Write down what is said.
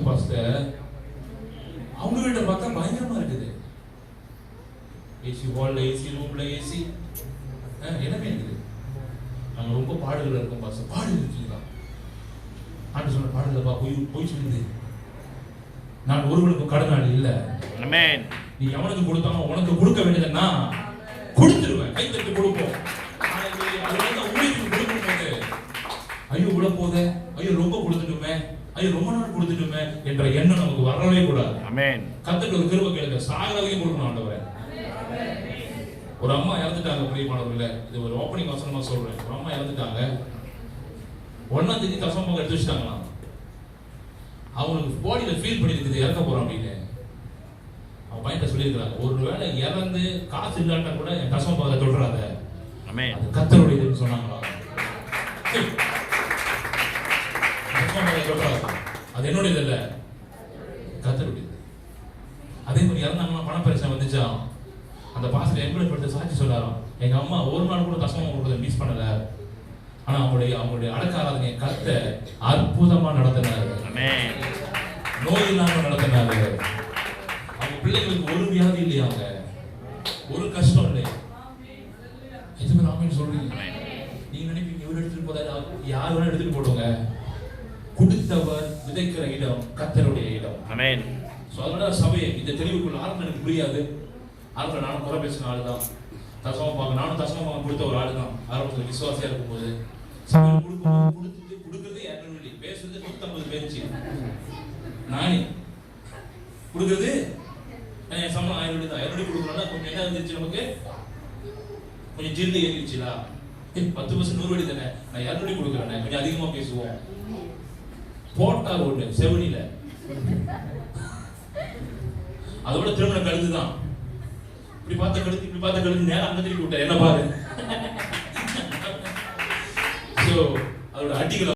Pastor, அவங்க வீட்டை பார்த்தா பயங்கரமா இருக்குது. ஏசி ஹால்ல ஏசி, ரூம்ல ஏசி, எல்லாமே இருக்குது. நாங்க ரொம்ப பாடுகள் இருக்கோம் பாஸ்டர். பாடு இருக்கீங்களா? ஆண்டு சொன்ன பாடுலப்பா போய் சொல்லுது, நான் ஒருவனுக்கு கடனாளி இல்ல. ஆமென். நீ எவனுக்கு கொடுத்தாலும் உனக்கு கொடுக்க வேண்டியதுன்னா கொடுத்துருவேன். கை தட்டி கொடுப்போம். அதனால ஊழியத்துக்கு கொடுக்கும்போது ஐயோ உள்ள போதே, ஐயோ ரொம்ப கொடுத்துட்டுமே, ஐயோ ரொம்ப நாள் கொடுத்துட்டுமே என்ற எண்ணம் நமக்கு வரவே கூடாது. ஆமென். கர்த்தருக்கு ஒரு கிருபை கேளுங்க, சாகரதையும் கொடுக்கணும் ஆண்டவரே. ஒரு அம்மா இறந்துட்டாங்க பிரியமானவர்களே, இது ஒரு ஓப்பனிங் வசனமா சொல்றேன். ஒரு அம்மா இறந்துட்டாங்க, 1ஆம் தேதி தசமபாகம் எடுத்து வச்சுட்டாங்களாம். அவங்களுக்கு பாடியில ஃபீல் பண்ணிருக்குது இறக்க போறோம் அப்படின்னு. அவன் பையன் சொல்லியிருக்கிறாங்க, ஒருவேளை இறந்து காசு இல்லாட்டா கூட என் தசமபாகத்தை தொடுறாத, அது கர்த்தருடையதுன்னு சொன்னாங்களா. அது என்னுடையது இல்ல, கர்த்தருடையது. அதே மாதிரி இறந்தாங்கன்னா பணப்பரிசை வந்துச்சா, அந்த பாஸ்டர் என்கரேஜ் பண்ணி சாட்சி சொன்னாராம், எங்க அம்மா ஒரு நாள் கூட தசமபாகம் கொடுத்தத மிஸ் பண்ணல. ஆனா அவங்களுடைய அடக்க ஆராதனை கர்த்தர் அற்புதமா நடத்தினாரு. ஆமென். நோய் இல்லாம நடத்தினாரு. அவங்க பிள்ளைகளுக்கு ஒரு வியாதி இல்லையா, அவங்க ஒரு கஷ்டம் இல்லை. எதுவுமே ஆமென் சொல்றீங்க. நீங்க நினைப்பீங்க இவர் எடுத்துட்டு போதாரு, யார் வேணா எடுத்துட்டு போடுங்க. கொடுத்தவர் விதைக்கிற இடம் கர்த்தருடைய இடம். ஆமென். சோ அதனால சபையை இந்த தெளிவுக்குள்ள ஆரம்பம் எனக்கு புரியாது. ஆரம்பம் நானும் குறை பேசின ஆள் தான். நானும் தசமபாகம் கொடுத்த ஒரு ஆள் தான். ஆரம்பத்தில் விசுவாசியா இருக்கும்போது கொடுக்கறது 200, பேசுறது 150 பேச்சு. நானே கொடுக்கறது என் சம்பளம் 1000 தான். 200 கொடுக்கணும்னா கொஞ்சம் என்ன இருந்துச்சு, நமக்கு கொஞ்சம் ஜில்லு ஏறிடுச்சுலா. 10% 100 தானே, நான் 200 கொடுக்குறேன், கொஞ்சம் அதிகமா பேசுவோம். போட்டா ஒண்ணு செவனில, அதோட திருமண கழுத்து தான். இப்படி பார்த்த கழுத்து நேரம் அங்க திருப்பி விட்டார். என்ன பாரு, அதோட அடிகளை